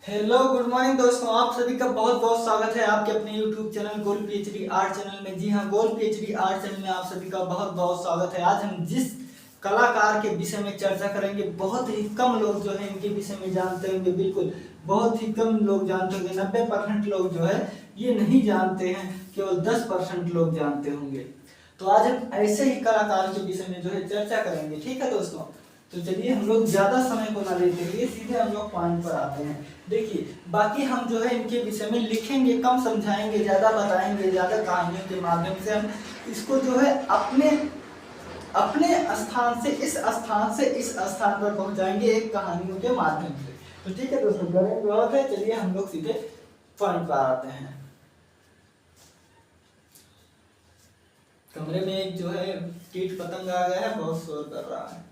Hello good morning दोस्तों, आप सभी का बहुत बहुत स्वागत है आपके अपने YouTube channel gold PhD art channel में। जी हाँ, गोल्ड पीएचडी आर्ट चैनल में आप सभी का बहुत बहुत स्वागत है। आज हम जिस कलाकार के विषय में चर्चा करेंगे, बहुत ही कम लोग जो है इनके विषय में जानते होंगे। बिल्कुल बहुत ही कम लोग जानते होंगे। 90% लोग जो है ये नहीं जानते हैं, केवल 10% लोग जानते होंगे। तो आज हम ऐसे ही कलाकार के विषय में जो है चर्चा करेंगे। ठीक है दोस्तों, तो चलिए हम लोग ज्यादा समय को ना लेते हुए सीधे हम लोग पॉइंट पर आते हैं। देखिए, बाकी हम जो है इनके विषय में लिखेंगे, कम समझाएंगे, ज्यादा बताएंगे, ज्यादा कहानियों के माध्यम से हम इसको जो है अपने अपने स्थान से इस स्थान पर पहुंचाएंगे एक कहानियों के माध्यम से। तो ठीक है दोस्तों, करेंगे बहुत है। चलिए हम लोग सीधे पॉइंट पर आते हैं। कमरे में एक जो है कीट पतंग आ गया है, बहुत शोर कर रहा है।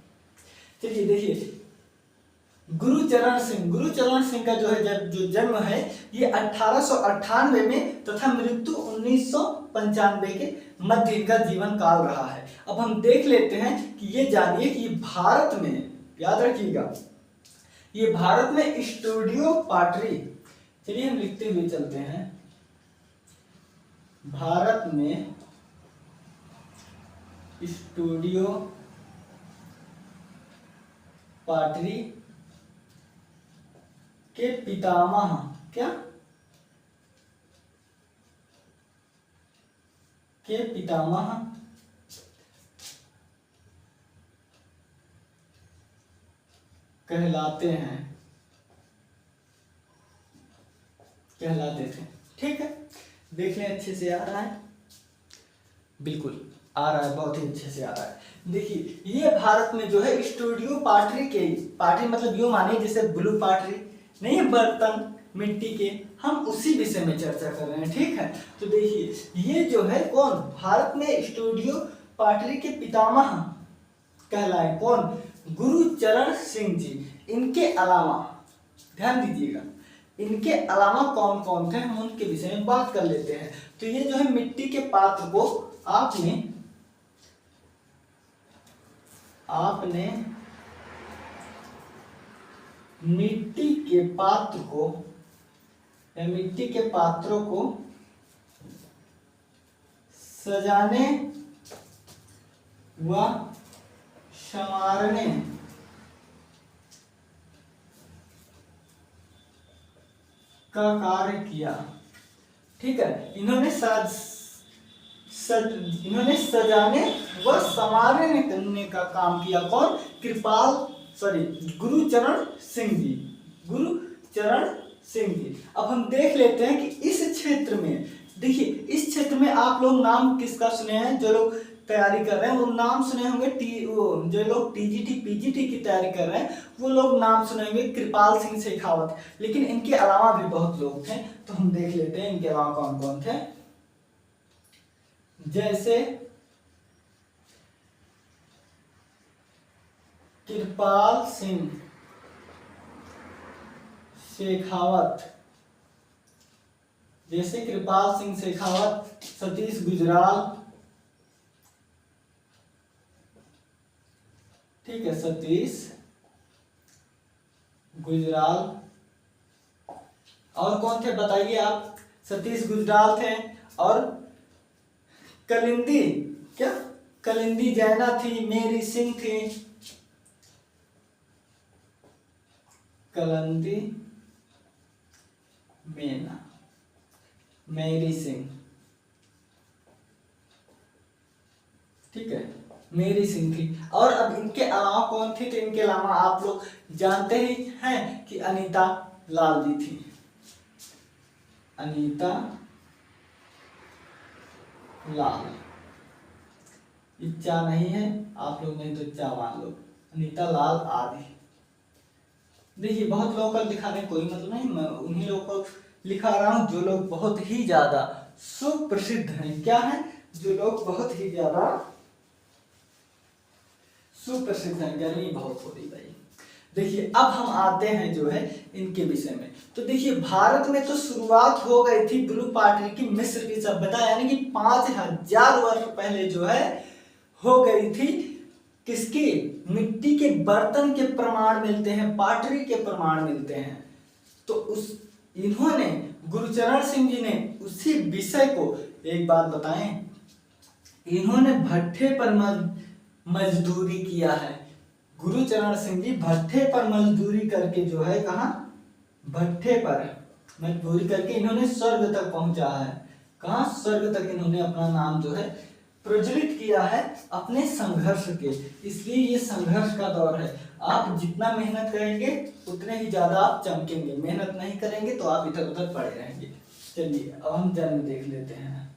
चलिए देखिए, गुरुचरण सिंह का जो है जो जन्म है ये 1898 में तथा मृत्यु 1995 के मध्य इनका जीवन काल रहा है। अब हम देख लेते हैं कि ये जानिए कि भारत में, याद रखिएगा, ये भारत में स्टूडियो पाटरी, चलिए हम लिखते हुए चलते हैं, भारत में स्टूडियो पाटरी के पितामह, क्या के पितामह कहलाते थे। ठीक है, देख लें, अच्छे से आ रहा है, बिल्कुल आ रहा है, बहुत ही अच्छे से आ रहा है। देखिए, ये भारत में जो है स्टूडियो पाटरी के, पाटरी मतलब यूं मानिए जैसे ब्लू पाटरी नहीं है, बर्तन मिट्टी के, हम उसी विषय में चर्चा कर रहे हैं। ठीक है, तो देखिए ये जो है कौन, भारत में स्टूडियो पाटरी के पितामह कहलाए कौन, गुरुचरण सिंह जी। इनके अलावा ध्यान दीजिएगा, इनके अलावा कौन कौन थे हम उनके विषय में बात कर लेते हैं। तो ये जो है मिट्टी के पात्र को आपने मिट्टी के पात्र को या मिट्टी के पात्रों को सजाने व संवारने का कार्य किया। ठीक है, इन्होंने सजाने व संवारने करने का काम किया। कौन, गुरुचरण सिंह जी। अब हम देख लेते हैं कि इस क्षेत्र में, देखिए इस क्षेत्र में आप लोग नाम किसका सुने हैं, जो लोग तैयारी कर रहे हैं वो नाम सुने होंगे, जो लोग टीजीटी पीजीटी की तैयारी कर रहे हैं वो लोग नाम सुने होंगे कृपाल सिंह शेखावत। लेकिन इनके अलावा भी बहुत लोग थे, तो हम देख लेते हैं इनके अलावा कौन कौन थे। जैसे कृपाल सिंह शेखावत, सतीश गुजराल, ठीक है, सतीश गुजराल, और कौन थे बताइए आप, सतीश गुजराल थे, और कलिंदी जैना थी, मेरी सिंह थी, कलिंदी मेना, मेरी सिंह, ठीक है, मेरी सिंह थी। और अब इनके अलावा कौन थी, तो इनके अलावा आप लोग जानते ही हैं कि अनीता लाल जी थी, अनीता लाल, इच्छा नहीं है आप लोग, नहीं तो इच्छा मान लो, अनीता लाल आदि। देखिए बहुत लोगों का दिखाने कोई मतलब नहीं, मैं उन्हीं लोगों को लिखा रहा हूं जो लोग बहुत ही ज्यादा सुप्रसिद्ध हैं। क्या है, जो लोग बहुत ही ज्यादा सुप्रसिद्ध हैं, गर्मी बहुत हो रही भाई। देखिए अब हम आते हैं जो है इनके विषय में। तो देखिए भारत में तो शुरुआत हो गई थी ब्लू पाटरी की मिस्र की सभ्यता, यानी कि 5000 वर्ष पहले जो है हो गई थी। किसकी, मिट्टी के बर्तन के प्रमाण मिलते हैं, पाटरी के प्रमाण मिलते हैं। तो उस इन्होंने गुरुचरण सिंह जी ने उसी विषय को, एक बात बताएं, इन्होंने भट्ठे पर मजदूरी किया है। गुरुचरण सिंह जी भट्ठे पर मजदूरी करके जो है, कहाँ, भट्ठे पर मजदूरी करके इन्होंने स्वर्ग तक पहुंचा है। कहाँ, स्वर्ग तक इन्होंने अपना नाम जो है प्रज्वलित किया है अपने संघर्ष के। इसलिए ये संघर्ष का दौर है। आप जितना मेहनत करेंगे उतने ही ज्यादा आप चमकेंगे, मेहनत नहीं करेंगे तो आप इधर उधर पड़े रहेंगे। चलिए अब हम जन्म देख लेते हैं,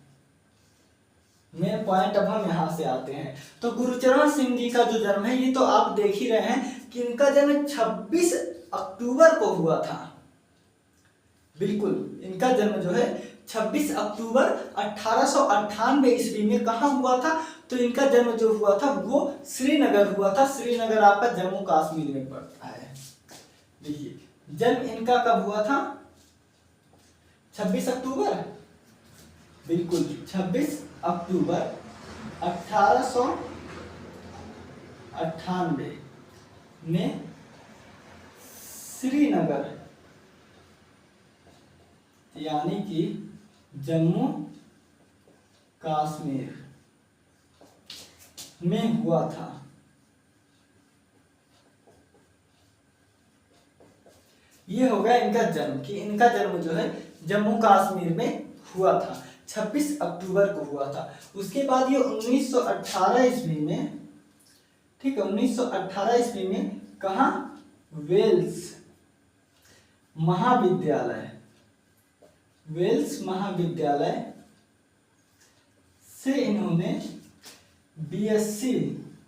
मेन पॉइंट। अब हम यहाँ से आते हैं। तो गुरुचरण सिंह जी का जो जन्म है, ये तो आप देख ही रहे हैं कि इनका जन्म 26 अक्टूबर को हुआ था। बिल्कुल, इनका जन्म जो है 26 अक्टूबर 1898 ईस्वी में कहाँ हुआ था? तो इनका जन्म जो हुआ था वो श्रीनगर हुआ था। श्रीनगर आपका जम्मू कश्मीर में पड़ता है। देखिए जन्म इनका कब हुआ था? 26 अक्टूबर, बिल्कुल 26 अक्टूबर 1898 में श्रीनगर यानी कि जम्मू कश्मीर में हुआ था। ये हो गया इनका जन्म, कि इनका जन्म जो है जम्मू कश्मीर में हुआ था, 26 अक्टूबर को हुआ था। उसके बाद ये 1918 ईस्वी में, ठीक है, 1918 ईस्वी में कहाँ? वेल्स महाविद्यालय, वेल्स महाविद्यालय से इन्होंने बीएससी,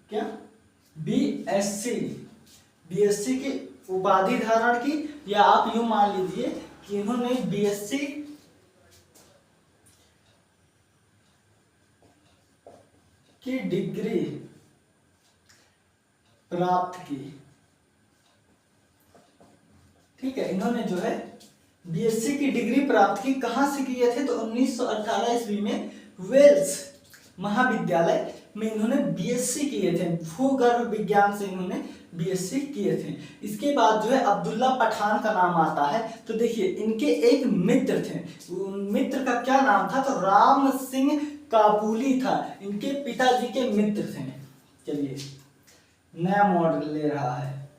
क्या, बीएससी की उपाधि धारण की, या आप यूं मान लीजिए कि इन्होंने बीएससी की डिग्री प्राप्त की। ठीक है, इन्होंने जो है बीएससी की डिग्री प्राप्त की। कहां से किए थे? तो 1918 ईस्वी में वेल्स महाविद्यालय में इन्होंने बीएससी किए थे, भूगर्भ विज्ञान से इन्होंने बीएससी किए थे। इसके बाद जो है अब्दुल्ला पठान का नाम आता है। तो देखिए इनके एक मित्र थे, मित्र का क्या नाम था? तो राम सिंह काबुली था, इनके पिताजी के मित्र थे। चलिए नया मॉडल ले रहा है,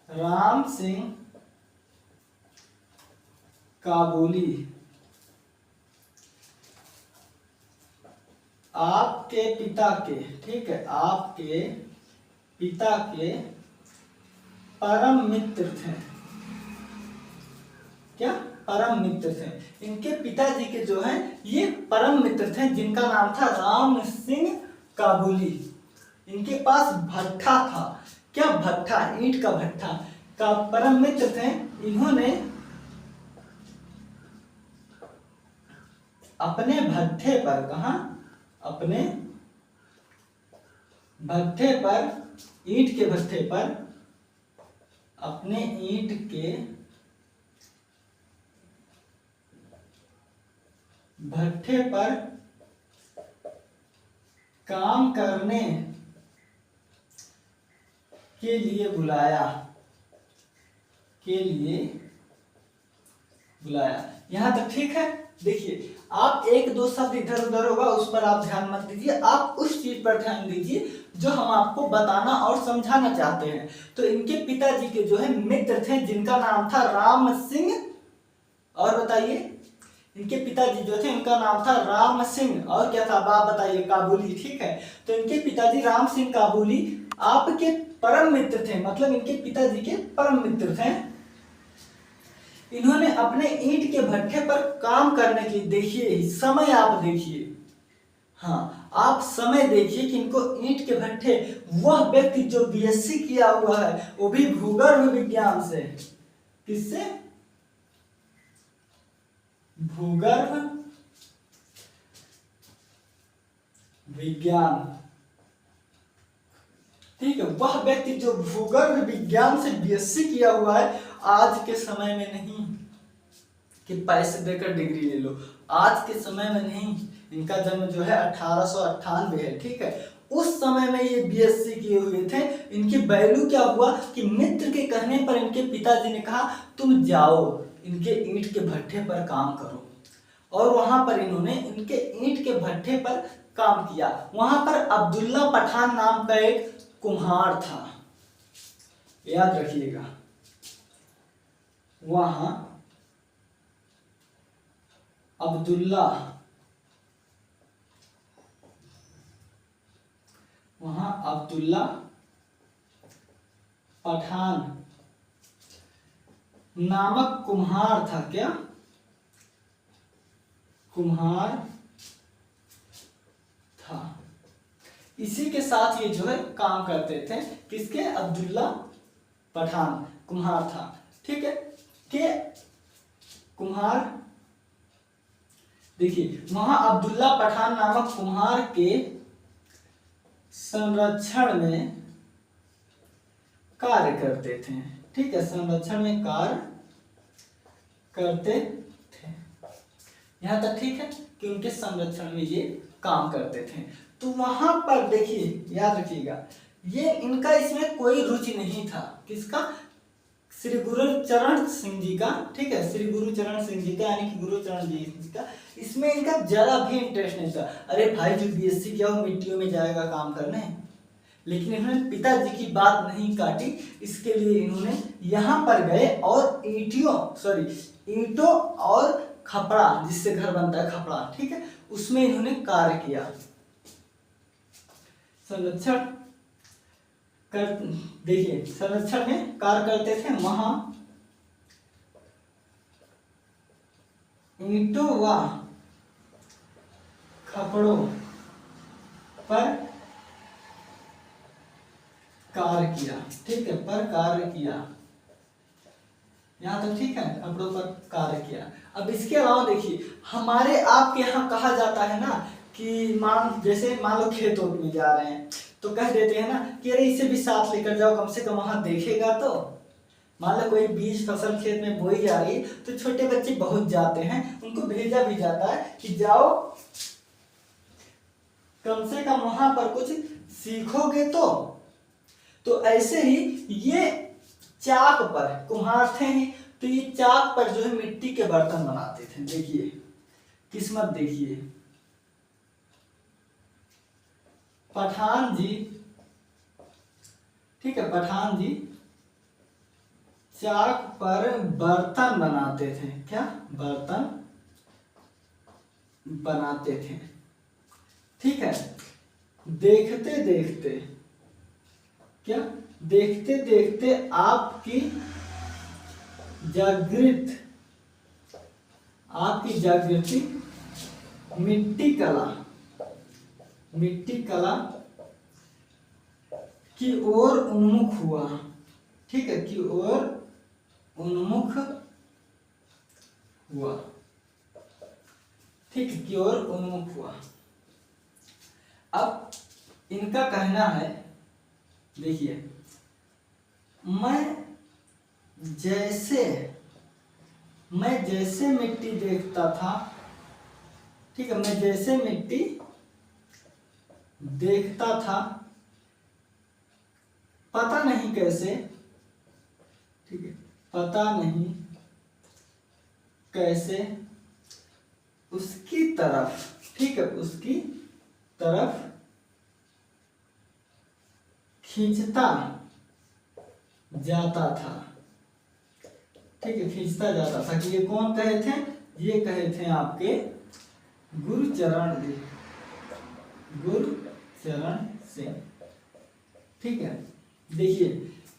राम सिंह काबुली आपके पिता के, ठीक है, आपके पिता के परम मित्र थे। क्या? परम मित्र थे। इनके पिताजी के जो है ये परम मित्र थे, जिनका नाम था राम सिंह काबुली। इनके पास भट्ठा था। क्या? भट्ठा, ईंट का भट्ठा का परम मित्र थे। इन्होंने अपने भट्ठे पर, कहा? अपने भट्ठे पर, ईंट के भट्ठे पर, अपने ईंट के भट्ठे पर काम करने के लिए बुलाया, यहां तक ठीक है। देखिए आप एक दो शब्द इधर उधर होगा उस पर आप ध्यान मत दीजिए, आप उस चीज पर ध्यान दीजिए जो हम आपको बताना और समझाना चाहते हैं। तो इनके पिताजी के जो है मित्र थे, जिनका नाम था राम सिंह, और बताइए इनके पिताजी जो थे उनका नाम था राम सिंह, और क्या था आप बताइए? काबुली। ठीक है, तो इनके पिताजी राम सिंह काबुली आपके परम मित्र थे, मतलब इनके पिताजी के परम मित्र थे। इन्होंने अपने ईंट के भट्ठे पर काम करने के लिए, देखिए समय आप देखिए, हाँ आप समय देखिए कि इनको ईंट के भट्ठे, वह व्यक्ति जो बीएससी किया हुआ है वो भी भूगर्भ विज्ञान से, किससे? भूगर्भ विज्ञान। ठीक है, वह व्यक्ति जो भूगर्भ विज्ञान से बीएससी किया हुआ है, आज के समय में नहीं कि पैसे देकर डिग्री ले लो, आज के समय में नहीं। इनका जन्म जो है 1898 है। ठीक है, उस समय में ये बीएससी किए हुए थे। इनकी वैल्यू क्या हुआ कि मित्र के कहने पर इनके पिताजी ने कहा तुम जाओ इनके ईंट के भट्ठे पर काम करो, और वहां पर इन्होंने इनके ईंट के भट्ठे पर काम किया। वहां पर अब्दुल्ला पठान नाम का एक कुम्हार था, याद रखिएगा। वहां अब्दुल्ला पठान नामक कुम्हार था। क्या कुम्हार था। इसी के साथ ये जो है काम करते थे। किसके? अब्दुल्ला पठान कुम्हार था। ठीक है कि कुम्हार, देखिए वहां अब्दुल्ला पठान नामक कुम्हार के संरक्षण में कार्य करते थे। ठीक है, संरक्षण में कार्य करते थे। यहां तक ठीक है कि उनके संरक्षण में ये काम करते थे। तो वहां पर देखिए, याद रखिएगा, ये इनका इसमें कोई रुचि नहीं था। किसका? श्री गुरुचरण सिंह जी का। ठीक है, श्री गुरुचरण सिंह जी का, यानी कि गुरुचरण जी का इसमें इनका जरा भी इंटरेस्ट नहीं था। अरे भाई जो बीएससी किया वो मिट्टियों में जाएगा काम करने। लेकिन इन्होंने पिताजी की बात नहीं काटी, इसके लिए इन्होंने यहाँ पर गए और ईंटों और खपड़ा, जिससे घर बनता है खपड़ा, ठीक है, उसमें इन्होंने कार्य किया। संरक्षण कर, देखिए संरक्षण में कार्य करते थे। वहां ईंटों व खपड़ों पर कार्य किया। ठीक है, पर कार्य किया। यहां तक ठीक है, खपड़ों पर कार्य किया। अब इसके अलावा देखिए, हमारे आपके यहाँ कहा जाता है ना कि मान लो खेत में जा रहे हैं तो कह देते हैं ना कि अरे इसे भी साथ लेकर जाओ, कम से कम वहां देखेगा तो। मान लो कोई बीज फसल खेत में बोई जा रही है तो छोटे बच्चे बहुत जाते हैं, उनको भेजा भी जाता है कि जाओ कम से कम वहां पर कुछ सीखोगे तो ऐसे ही ये चाक पर कुम्हार थे ही, तो ये चाक पर जो है मिट्टी के बर्तन बनाते थे। देखिए किस्मत, देखिए पठान जी, ठीक है, पठान जी चाक पर बर्तन बनाते थे। क्या? बर्तन बनाते थे। ठीक है, देखते देखते, क्या? देखते देखते आपकी जागृति मिट्टी कला की ओर उन्मुख हुआ। ठीक है, की ओर उन्मुख हुआ। ठीक, की ओर उन्मुख हुआ। अब इनका कहना है, देखिए, मैं जैसे मिट्टी देखता था, ठीक है, मैं जैसे मिट्टी देखता था, पता नहीं कैसे, ठीक है, पता नहीं कैसे उसकी तरफ, ठीक है, उसकी तरफ खींचता जाता था। ठीक है, खींचता जाता था। कि ये कौन कहे थे? ये कहे थे आपके गुरुचरण सिंह। ठीक है, देखिए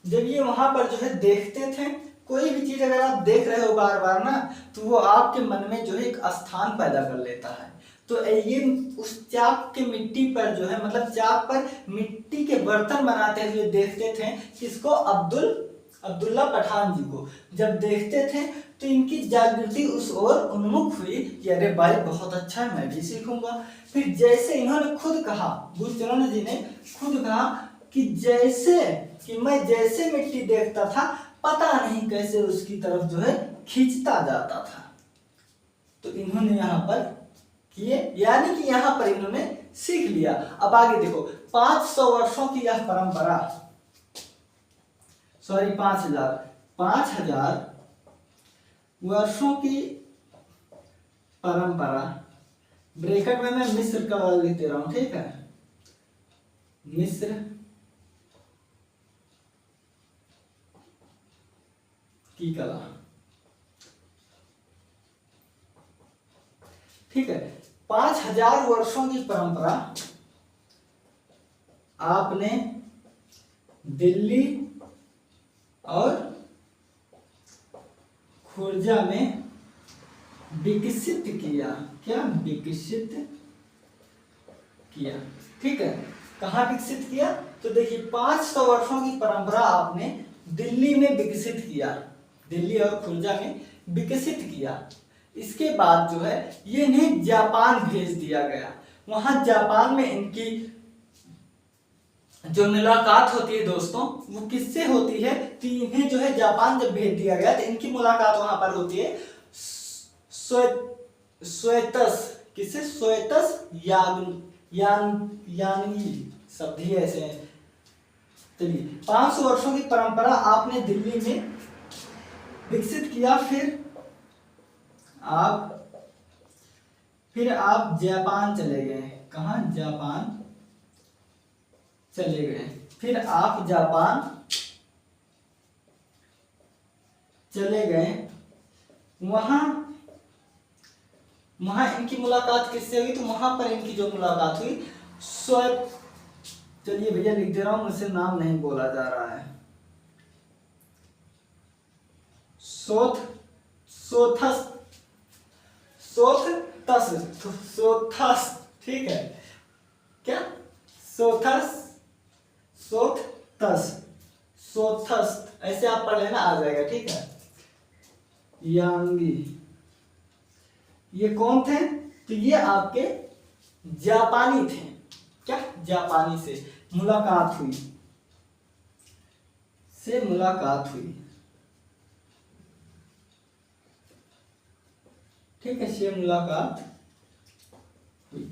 जब ये वहां पर जो है देखते थे, कोई भी चीज अगर आप देख रहे हो बार बार ना, तो वो आपके मन में जो है एक स्थान पैदा कर लेता है। तो ये उस चाक के मिट्टी पर जो है, मतलब चाक पर मिट्टी के बर्तन बनाते हुए देखते थे। किसको? अब्दुल्ला पठान जी को। जब देखते थे तो इनकी जागृति उस ओर उन्मुख हुई कि अरे भाई बहुत अच्छा है, मैं भी सीखूंगा। फिर जैसे इन्होंने खुद कहा, गुरुचरण जी ने खुद कहा कि मैं जैसे मिट्टी देखता था, पता नहीं कैसे उसकी तरफ जो है खींचता जाता था। तो इन्होंने यहाँ पर किए, यानी कि यहाँ पर इन्होंने सीख लिया। अब आगे देखो, 500 वर्षों की यह परंपरा, सॉरी 5000 वर्षों की परंपरा, ब्रैकेट में मैं मिस्र का लिख दे रहा हूं, ठीक है, मिस्र की कला, ठीक है। 5000 वर्षों की परंपरा आपने दिल्ली और खुर्जा में विकसित किया, क्या विकसित किया, ठीक है। कहाँ विकसित किया, तो देखिए 500 वर्षों की परंपरा आपने दिल्ली में विकसित किया, दिल्ली और खुर्जा में विकसित किया। इसके बाद जो है ये इन्हें जापान भेज दिया गया। वहां जापान में इनकी जो मुलाकात होती है दोस्तों, वो किससे होती है, तो इन्हें जो है जापान जब भेज दिया गया तो इनकी मुलाकात वहां पर होती है श्वेतस, किससे, श्वेतस यानगी शब्द ही ऐसे हैं। चलिए 500 वर्षों की परंपरा आपने दिल्ली में विकसित किया, फिर आप जापान चले गए। कहाँ, जापान चले गए। फिर आप जापान चले गए, वहां इनकी मुलाकात किससे हुई, तो वहां पर इनकी जो मुलाकात हुई चलिए भैया लिख दे रहा हूं, मुझसे नाम नहीं बोला जा रहा है, सोथस, ठीक है, क्या, सोथस ऐसे आप पढ़ लेना, आ जाएगा, ठीक है। यांगी, ये कौन थे, तो ये आपके जापानी थे, क्या, जापानी से मुलाकात हुई, ठीक है, से मुलाकात हुई।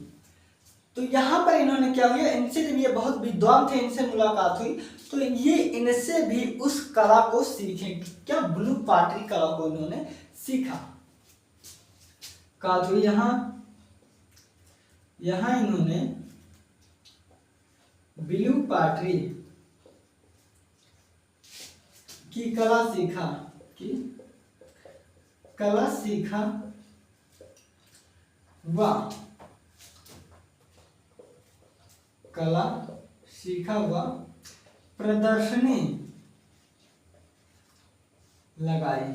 तो यहां पर इन्होंने क्या हुआ, इनसे जब ये बहुत विद्वान थे, इनसे मुलाकात हुई, तो ये इनसे भी उस कला को सीखे, क्या, ब्लू पाटरी कला को इन्होंने सीखा। कहा तो यहां इन्होंने ब्लू पाटरी की कला सीखा, व प्रदर्शनी लगाई,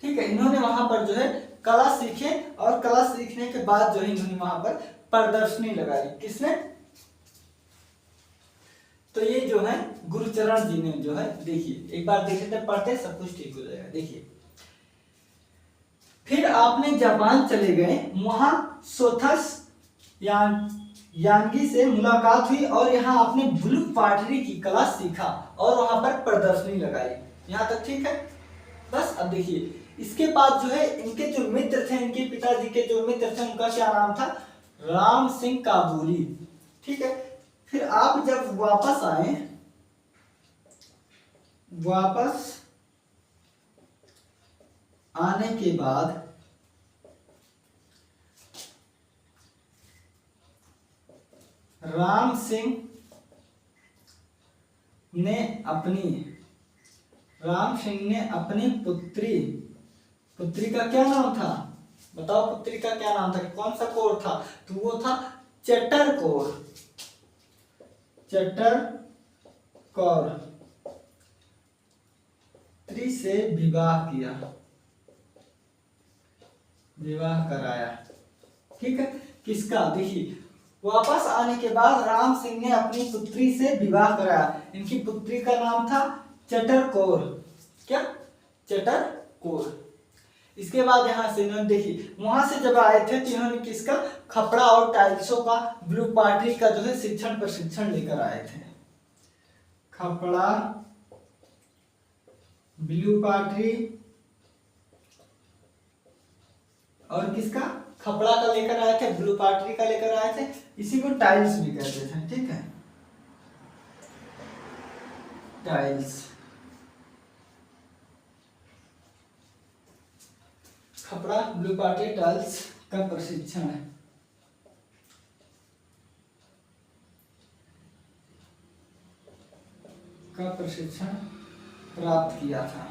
ठीक है। इन्होंने वहां पर जो है कला सीखे, और कला सीखने के बाद जो है इन्होंने वहां पर प्रदर्शनी लगाई, किसने, तो ये जो है गुरुचरण जी ने जो है, देखिए एक बार देख लेते, पढ़ते सब कुछ ठीक हो जाएगा। देखिए फिर आपने जापान चले गए, वहां सोथस यानगी से मुलाकात हुई, और यहाँ आपने ब्लू पाटरी की कला सीखा और वहां पर प्रदर्शनी लगाई। यहाँ तक ठीक है। बस अब देखिए इसके बाद जो है इनके जो मित्र थे, इनके पिताजी के जो मित्र थे, उनका क्या नाम था, राम सिंह काबुली, ठीक है। फिर आप जब वापस आए, वापस आने के बाद राम सिंह ने अपनी पुत्री का क्या नाम था, बताओ, पुत्री का क्या नाम था, कौन सा कौर था, तो वो था चटर कौर पुत्री से विवाह कराया, ठीक है। किसका, देखिए वापस आने के बाद राम सिंह ने अपनी पुत्री से विवाह कराया। इनकी पुत्री का नाम था चटर कौर, क्या, चटर कौर। इसके बाद यहाँ से इन्होंने, देखिए वहां से जब आए थे तो इन्होंने किसका, खपड़ा और टाइल्सों का, ब्लू पाटरी का जो है प्रशिक्षण लेकर आए थे। खपड़ा, ब्लू पाटरी और किसका, खपड़ा का लेकर आए थे, ब्लू पार्टी का लेकर आए थे, इसी को टाइल्स भी कहते थे। ठीक है, टाइल्स, खपड़ा, ब्लू पार्टी, टाइल्स का प्रशिक्षण है, का प्रशिक्षण प्राप्त किया था।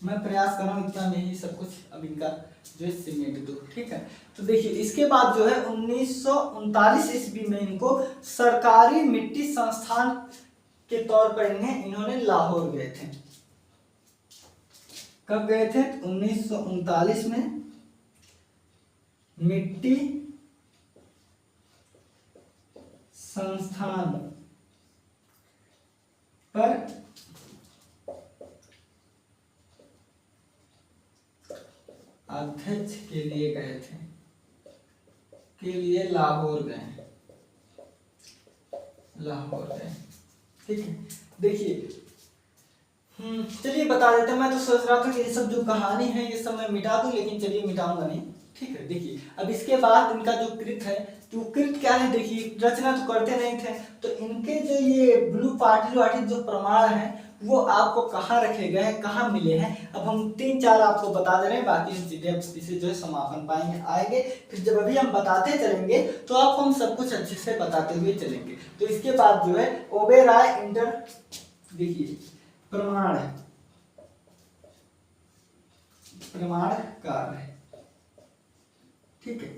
मैं प्रयास कर रहा हूँ इतना नहीं सब कुछ अब इनका जो है सिमेट दो। ठीक है, तो देखिए इसके बाद जो है 1939 ईस्वी में इनको सरकारी मिट्टी संस्थान के तौर पर इन्होंने लाहौर गए थे। कब गए थे? 1939 में मिट्टी संस्थान पर अध्यक्ष के लिए गए थे, के लिए लाहौर गए, लाहौर गए। ठीक है, देखिए चलिए बता देते हैं। मैं तो सोच रहा था कि ये सब जो कहानी है ये सब मैं मिटा दूं, लेकिन चलिए मिटाऊंगा नहीं। ठीक है, देखिए अब इसके बाद इनका जो कृत है, तो कृत क्या है, देखिए रचना तो करते नहीं थे, तो इनके जो ये ब्लू पार्टी वार्टी जो प्रमाण है वो आपको कहाँ रखे गए हैं, कहाँ मिले हैं, अब हम 3-4 आपको बता दे रहे हैं, बाकी हम सीधे इसे जो है समापन पाएंगे आएंगे। फिर जब अभी हम बताते चलेंगे तो आपको हम सब कुछ अच्छे से बताते हुए चलेंगे। तो इसके बाद जो है ओबेरॉय इंटर, देखिए प्रमाण, प्रमाण कार्य। ठीक है,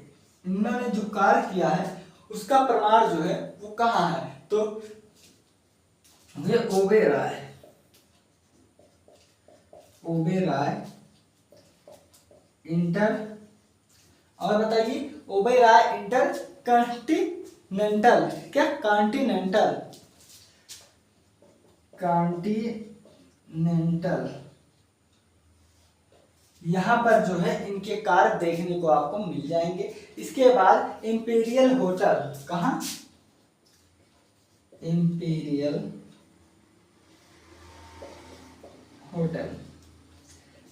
इन्होंने जो कार्य किया है उसका प्रमाण जो है वो कहाँ है, तो ये ओबेरॉय, ओबेरॉय इंटर, और बताइए ओबेरॉय इंटर कॉन्टिनेंटल, क्या कॉन्टिनेंटल, कॉन्टिनेंटल, यहां पर जो है इनके कार्य देखने को आपको मिल जाएंगे। इसके बाद इंपीरियल होटल, कहां, इंपीरियल होटल।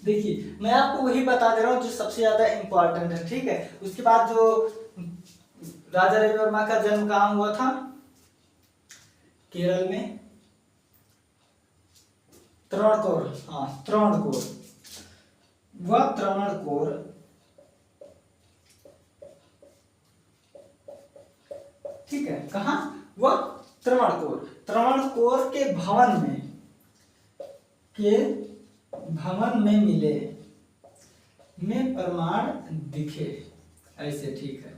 देखिए मैं आपको वही बता दे रहा हूं जो सबसे ज्यादा इंपॉर्टेंट है। ठीक है, उसके बाद जो राजा रविवर्मा का जन्म कहां हुआ था, केरल में, त्रावणकोर, हाँ त्रावणकोर, वह त्रावणकोर, ठीक है, कहा, वह त्रावणकोर, त्रावणकोर के भवन में मिले, में प्रमाण दिखे, ऐसे। ठीक है,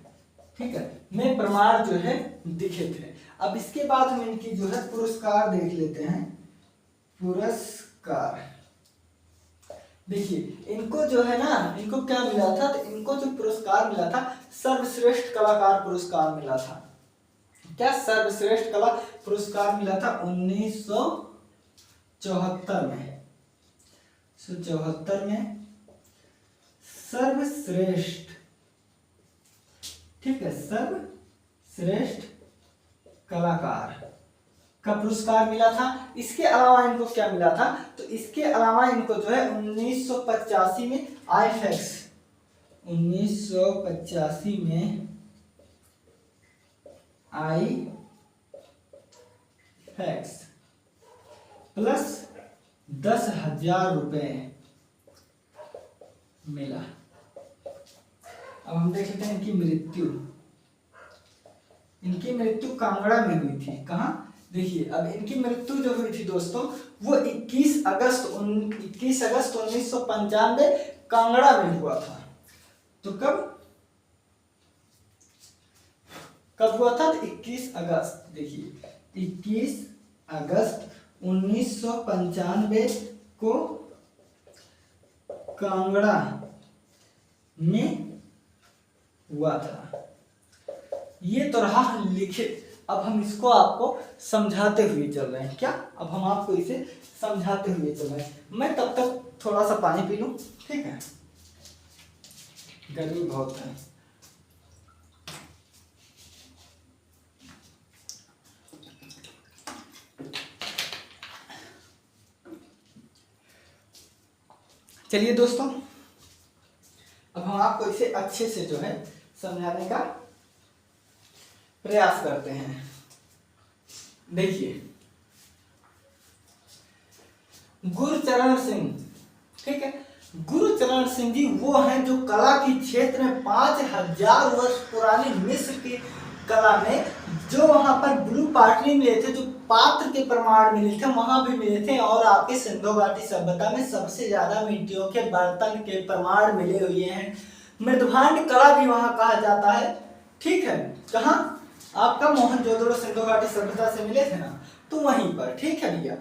ठीक है, में प्रमाण जो है दिखे थे। अब इसके बाद हम इनकी जो है पुरस्कार देख लेते हैं। पुरस्कार, देखिए इनको जो है ना, इनको क्या मिला था, तो इनको जो पुरस्कार मिला था सर्वश्रेष्ठ कलाकार पुरस्कार मिला था। क्या सर्वश्रेष्ठ कला पुरस्कार मिला था 1974 में, 1974 में सर्वश्रेष्ठ, ठीक है, सर्वश्रेष्ठ कलाकार का पुरस्कार मिला था। इसके अलावा इनको क्या मिला था, तो इसके अलावा इनको जो है 1985 में आईफैक्स, 1985 में आईफैक्स प्लस 10,000 रुपए मिला। अब हम देख लेते हैं इनकी मृत्यु, इनकी मृत्यु कांगड़ा में हुई थी। कहाँ, देखिए अब इनकी मृत्यु जो हुई थी दोस्तों वो 21 अगस्त 1995 कांगड़ा में हुआ था। तो कब हुआ था, 21 अगस्त, देखिए 21 अगस्त 1995 को कांगड़ा में हुआ था। ये तो रहा लिखित। अब हम इसको आपको समझाते हुए चल रहे हैं। क्या, अब हम आपको इसे समझाते हुए चल रहे हैं। मैं तब तक थोड़ा सा पानी पी लूं, ठीक है, गर्मी बहुत है। चलिए दोस्तों आपको इसे अच्छे से जो है समझाने का प्रयास करते हैं। देखिए, गुरुचरण सिंह, ठीक है, गुरुचरण सिंह जी वो हैं जो कला के क्षेत्र में 5000 वर्ष पुरानी मिस्र की कला में जो वहां पर ब्लू पाटरी मिले थे, जो पात्र के प्रमाण मिले थे वहां भी मिले थे, और आपके सिंधु घाटी सभ्यता में सबसे ज्यादा मिट्टियों के बर्तन के प्रमाण मिले हुए हैं। मृदभांड कला भी वहां कहा जाता है, ठीक है, कहाँ आपका मोहनजोदड़ो सिंधु घाटी सभ्यता से मिले थे ना, तो वहीं पर, ठीक है भैया।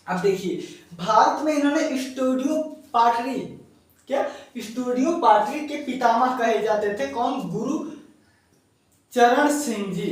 अब देखिए, भारत में इन्होंने स्टूडियो पाटरी, क्या स्टूडियो पाटरी के पितामह कहे जाते थे, कौन, गुरु चरण सिंह जी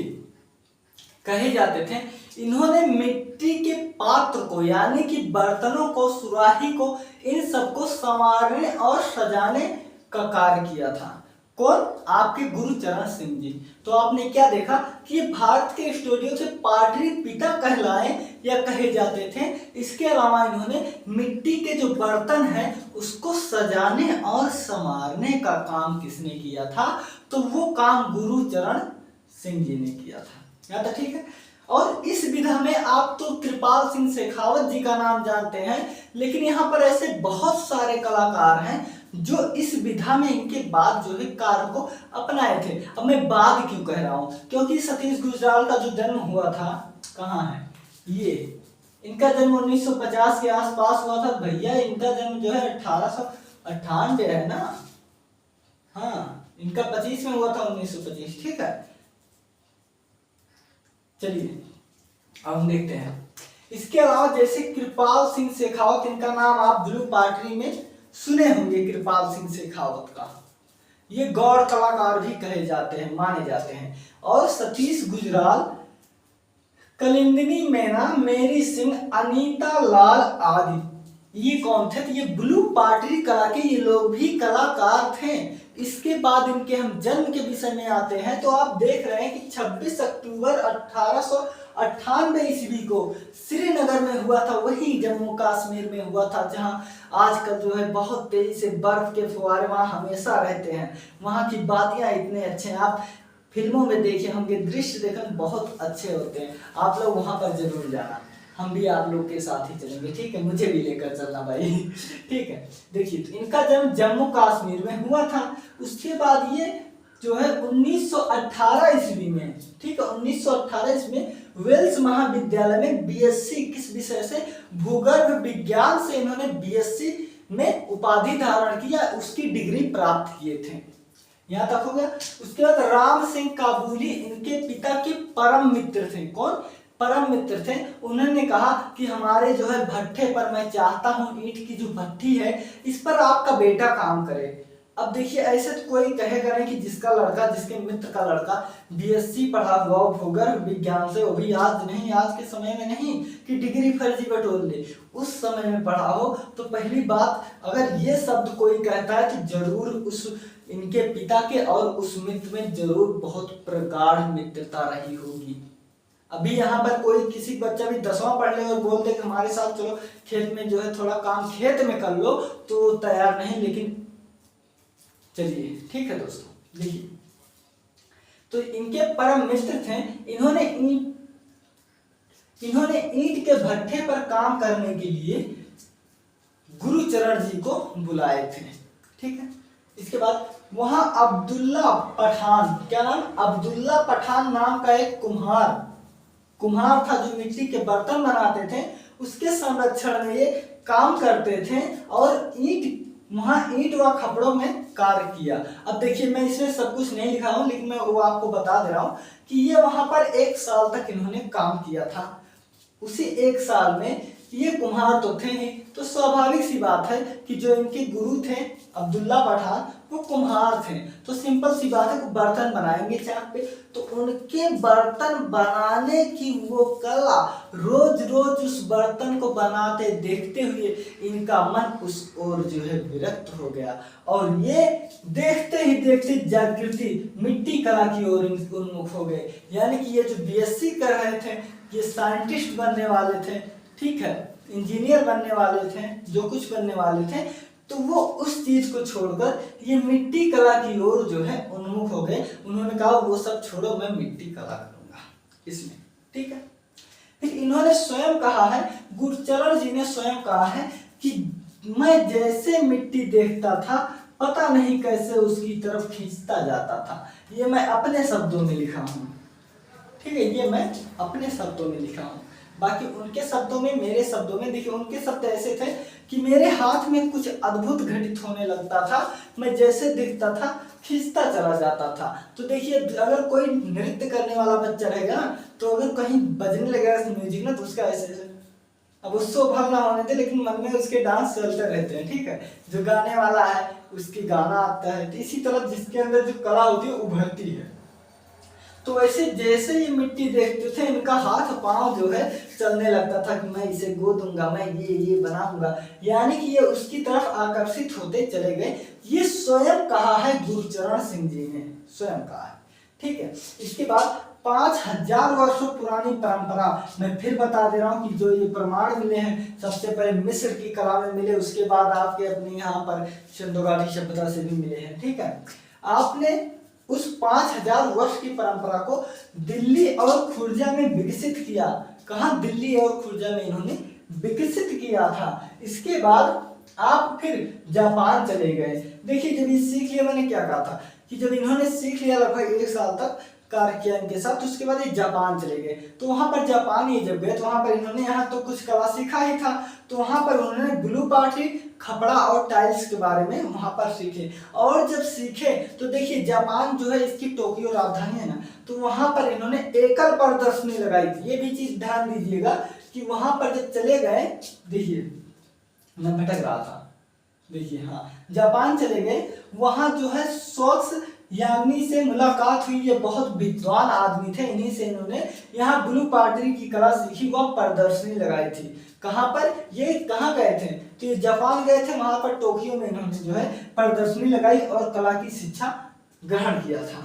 कहे जाते थे। इन्होंने मिट्टी के पात्र को यानी कि बर्तनों को, सुराही को, इन सबको संवारने और सजाने का कार्य किया था। कौन, आपके गुरुचरण सिंह जी। तो आपने क्या देखा कि ये भारत के स्टूडियो से पाटरी पिता कहलाए या कहे जाते थे। इसके अलावा इन्होंने मिट्टी के जो बर्तन हैं उसको सजाने और संवारने का काम किसने किया था, तो वो काम गुरुचरण सिंह जी ने किया था। या तो ठीक है। और इस विधा में आप तो कृपाल सिंह शेखावत जी का नाम जानते हैं, लेकिन यहाँ पर ऐसे बहुत सारे कलाकार हैं जो इस विधा में इनके बाद जो है कार्य को अपनाए थे। अब मैं बाद क्यों कह रहा हूँ, क्योंकि सतीश गुजराल का जो जन्म हुआ था, कहाँ है ये, इनका जन्म 1950 के आसपास हुआ था भैया। इनका जन्म जो है 1898 है ना, हाँ, इनका 25 में हुआ था, 1925, ठीक है। चलिए अब हम देखते हैं। इसके अलावा जैसे कृपाल सिंह शेखावत, इनका नाम आप ब्लू पाटरी में सुने होंगे, कृपाल सिंह शेखावत का, ये गौड़ कलाकार भी कहे जाते हैं, माने जाते हैं। और सतीश गुजराल, कलिंदिनी मैना, मेरी सिंह, अनीता लाल आदि, ये कौन थे, तो ये ब्लू पाटरी कला के ये लोग भी कलाकार थे। इसके बाद इनके हम जन्म के विषय में आते हैं, तो आप देख रहे हैं कि 26 अक्टूबर 1898 ईस्वी को श्रीनगर में हुआ था, वही जम्मू कश्मीर में हुआ था जहां आजकल जो है बहुत तेजी से बर्फ के फुहारे वहां हमेशा रहते हैं। वहां की वादियां इतने अच्छे हैं, आप फिल्मों में देखे होंगे, दृश्य देखने बहुत अच्छे होते हैं। आप लोग वहां पर जरूर जाना, हम भी आप लोग के साथ ही चलेंगे, ठीक है, मुझे भी लेकर चलना भाई, ठीक है। देखिए, तो इनका जन्म जम्मू कश्मीर में हुआ था। उसके बाद ये जो है 1918 ईस्वी में, ठीक है, 1918 ईस्वी में वेल्स महाविद्यालय में बीएससी, किस विषय से, भूगर्भ विज्ञान से इन्होंने बीएससी में उपाधि धारण किया, उसकी डिग्री प्राप्त किए थे। यहाँ तक हो गया। उसके बाद राम सिंह काबुली इनके पिता के परम मित्र थे। कौन, परम मित्र थे। उन्होंने कहा कि हमारे जो है भट्ठे पर, मैं चाहता हूं ईंट की जो भट्टी है इस पर आपका बेटा काम करे। अब देखिए, ऐसे तो कोई कहेगा नहीं कि जिसका लड़का, जिसके मित्र का लड़का बीएससी पढ़ा हुआ भूगर्भ विज्ञान से, वो भी आज नहीं, आज के समय में नहीं कि डिग्री फर्जी बटोर ले, उस समय में पढ़ा हो, तो पहली बात अगर ये शब्द कोई कहता है तो जरूर उस इनके पिता के और उस मित्र में जरूर बहुत प्रगाढ़ मित्रता रही होगी। अभी यहाँ पर कोई किसी बच्चा भी 10वां पढ़ ले और बोल दे कि हमारे साथ चलो खेत में जो है थोड़ा काम खेत में कर लो, तो तैयार नहीं। लेकिन चलिए, ठीक है दोस्तों, देखिए, तो इनके परम मित्र थे। इन्होंने ईंट के भट्ठे पर काम करने के लिए गुरुचरण जी को बुलाए थे, ठीक है। इसके बाद वहां अब्दुल्ला पठान, क्या नाम, अब्दुल्ला पठान नाम का एक कुम्हार था जो मिट्टी के बर्तन बनाते थे, उसके संरक्षण में ये काम करते थे और वहां ईंट व खपड़ों में कार्य किया। अब देखिए, मैं इसमें सब कुछ नहीं लिखा हूं, लेकिन मैं वो आपको बता दे रहा हूं कि ये वहां पर 1 साल तक इन्होंने काम किया था। उसी 1 साल में ये कुम्हार तो थे ही, तो स्वाभाविक सी बात है कि जो इनके गुरु थे अब्दुल्ला पठान, वो कुम्हार थे, तो सिंपल सी बात है कि बर्तन बनाएंगे चाक पे, तो उनके बर्तन बनाने की वो कला, रोज रोज उस बर्तन को बनाते देखते हुए इनका मन उस ओर जो है विरक्त हो गया, और ये देखते ही देखते जागृति मिट्टी कला की ओर उन्मुख हो गए। यानी कि ये जो बीएससी कर रहे थे, ये साइंटिस्ट बनने वाले थे, ठीक है, इंजीनियर बनने वाले थे, जो कुछ बनने वाले थे, तो वो उस चीज को छोड़कर ये मिट्टी कला की ओर जो है उन्मुख हो गए। उन्होंने कहा वो सब छोड़ो, मैं मिट्टी कला करूंगा इसमें, ठीक है। फिर इन्होंने स्वयं कहा है, गुरुचरण जी ने स्वयं कहा है कि मैं जैसे मिट्टी देखता था पता नहीं कैसे उसकी तरफ खींचता जाता था। ये मैं अपने शब्दों में लिखा हूँ, ठीक है, ये मैं अपने शब्दों में लिखा हूँ। बाकी उनके शब्दों में, मेरे शब्दों में, देखिए उनके शब्द ऐसे थे कि मेरे हाथ में कुछ अद्भुत घटित होने लगता था, मैं जैसे दिखता था खींचता चला जाता था। तो देखिए अगर कोई नृत्य करने वाला बच्चा रहेगा ना, तो अगर कहीं बजने लगेगा म्यूजिक ना, तो उसका ऐसे अब उसको भर ना होने दे, लेकिन मन में उसके डांस चलते रहते हैं, ठीक है। जो गाने वाला है उसकी गाना आता है, तो इसी तरह जिसके अंदर जो कला होती है उभरती है। तो ऐसे जैसे ये मिट्टी देखते थे इनका हाथ पांव जो है चलने लगता था कि मैं इसे गो दूंगा, मैं ये बनाऊंगा, यानी कि ये उसकी तरफ आकर्षित होते चले गए। ये स्वयं कहा है गुरुचरण सिंह जी ने, स्वयं कहा है, ठीक है। इसके बाद 5000 वर्षों पुरानी परंपरा, मैं फिर बता दे रहा हूँ कि जो ये प्रमाण मिले हैं सबसे पहले मिस्र की कला में मिले, उसके बाद आपके अपने यहाँ पर सिंधु घाटी सभ्यता से भी मिले हैं, ठीक है। आपने उस 5000 वर्ष की परंपरा को दिल्ली और खुर्जा में विकसित किया। कहाँ? दिल्ली और खुर्जा में इन्होंने विकसित किया था। इसके बाद आप फिर जापान चले गए। देखिए जब ये सीख लिया, मैंने क्या कहा था कि जब इन्होंने सीख लिया लगभग 1 साल तक कार्य किया इनके साथ, तो उसके बाद ये जापान चले गए। तो वहां पर जापान ये जब गए तो वहां पर इन्होंने यहाँ तो कुछ कला सीखा ही था, तो वहां पर उन्होंने ब्लू पार्टी, खपड़ा और टाइल्स के बारे में वहां पर सीखे। और जब सीखे तो देखिए जापान जो है इसकी टोक्यो राजधानी है ना, तो वहां पर इन्होंने एकल प्रदर्शनी लगाई थी। ये भी चीज ध्यान दीजिएगा कि वहां पर जब चले गए, देखिए मैं भटक रहा था, देखिए हाँ जापान चले गए, वहां जो है स्वच्छ याग्नि से मुलाकात हुई। ये बहुत विद्वान आदमी थे, इन्हीं से इन्होंने यहाँ ब्लू पार्टी की कला सीखी, वह प्रदर्शनी लगाई थी। कहाँ पर? ये कहाँ गए थे? तो ये जापान गए थे, वहां पर टोक्यो में इन्होंने जो है प्रदर्शनी लगाई और कला की शिक्षा ग्रहण किया था।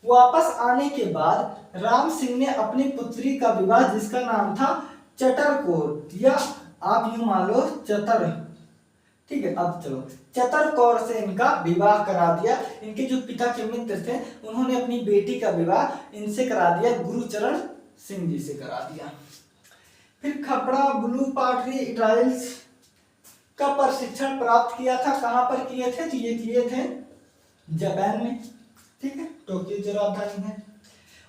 वापस आने के बाद राम सिंह ने अपनी पुत्री का विवाह, जिसका नाम था चटर, या आप यूं मान लो चतर, ठीक है। अब चलो चतर कौर से इनका विवाह करा दिया। इनके जो पिता के मित्र थे उन्होंने अपनी बेटी का विवाह इनसे करा दिया, गुरुचरण सिंह जी से करा दिया। फिर खपड़ा, ब्लू पार्टी, टाइल्स का प्रशिक्षण प्राप्त किया था। कहां पर किए थे? तो ये किए थे जापान में, ठीक है, टोक्यो जो राजधानी है।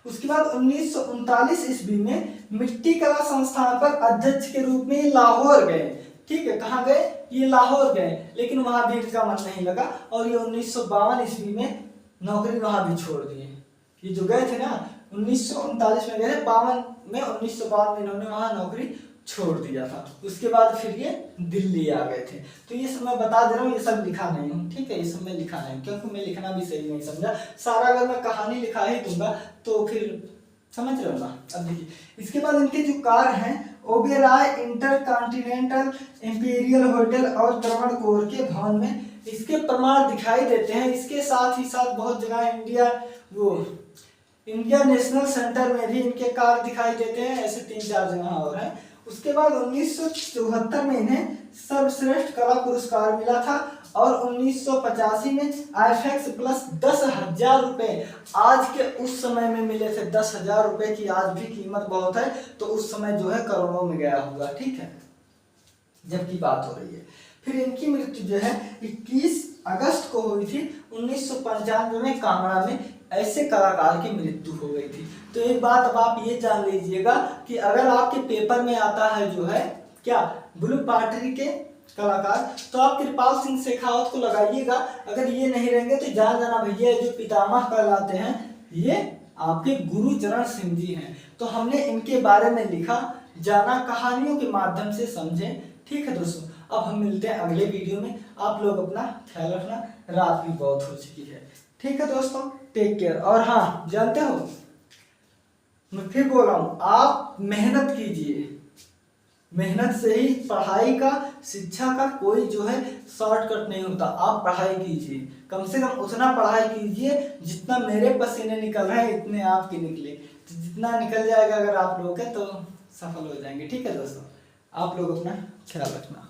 उसके बाद 1939 ईस्वी में मिट्टी कला संस्थान पर अध्यक्ष के रूप में लाहौर गए, ठीक है। कहाँ गए? ये लाहौर गए, लेकिन वहां भी इनका मन नहीं लगा और ये 1952 ईस्वी में नौकरी वहां भी छोड़ दिए। ये जो गए थे ना 1939 में गए थे, 1952 में इन्होंने वहां नौकरी छोड़ दिया था। उसके बाद फिर ये दिल्ली आ गए थे। तो ये सब मैं बता दे रहा हूँ, ये सब लिखा नहीं हूँ, ठीक है, ये सब मैं लिखा नहीं, क्योंकि मैं लिखना भी सही नहीं समझा। सारा अगर मैं कहानी लिखा ही दूंगा तो फिर समझ रहे हो ना। अब देखिए इसके बाद इनके जो कार हैं, ओबेरॉय इंटरकॉन्टिनेंटल, इंपीरियल होटल और त्रावणकोर के भवन में इसके प्रमाण दिखाई देते हैं। इसके साथ ही साथ बहुत जगह इंडिया नेशनल सेंटर में भी इनके कार दिखाई देते हैं, ऐसे 3-4 जगह और हैं। उसके बाद 1974 में इन्हें सर्वश्रेष्ठ कला पुरस्कार मिला था और 1985 में आईफेक्स प्लस 10,000 रुपए आज के उस समय में मिले थे। 10,000 रुपए की आज भी कीमत बहुत है, तो उस समय जो है करोड़ों में गया होगा, ठीक है, जब की बात हो रही है। फिर इनकी मृत्यु जो है 21 अगस्त को हुई थी 1995 में कांगड़ा में। ऐसे कलाकार की मृत्यु हो गई थी। तो एक बात अब आप ये जान लीजिएगा कि अगर आपके पेपर में आता है जो है क्या ब्लू पार्टी के कलाकार, तो आप कृपाल सिंह शेखावत को लगाइएगा। अगर ये नहीं रहेंगे तो जान जाना भैया जो पितामह कहलाते हैं ये आपके गुरुचरण सिंह जी हैं। तो हमने इनके बारे में लिखा, जाना, कहानियों के माध्यम से समझे, ठीक है दोस्तों। अब हम मिलते हैं अगले वीडियो में। आप लोग अपना ख्याल रखना, रात भी बहुत हो चुकी है, ठीक है दोस्तों, टेक केयर। और हाँ जानते हो, मैं फिर बोल रहा हूँ, आप मेहनत कीजिए, मेहनत से ही पढ़ाई का, शिक्षा का कोई जो है शॉर्टकट नहीं होता। आप पढ़ाई कीजिए, कम से कम उतना पढ़ाई कीजिए जितना मेरे पसीने निकल रहे हैं इतने आपके निकले। तो जितना निकल जाएगा अगर आप लोग के तो सफल हो जाएंगे, ठीक है दोस्तों। आप लोग अपना ख्याल रखना।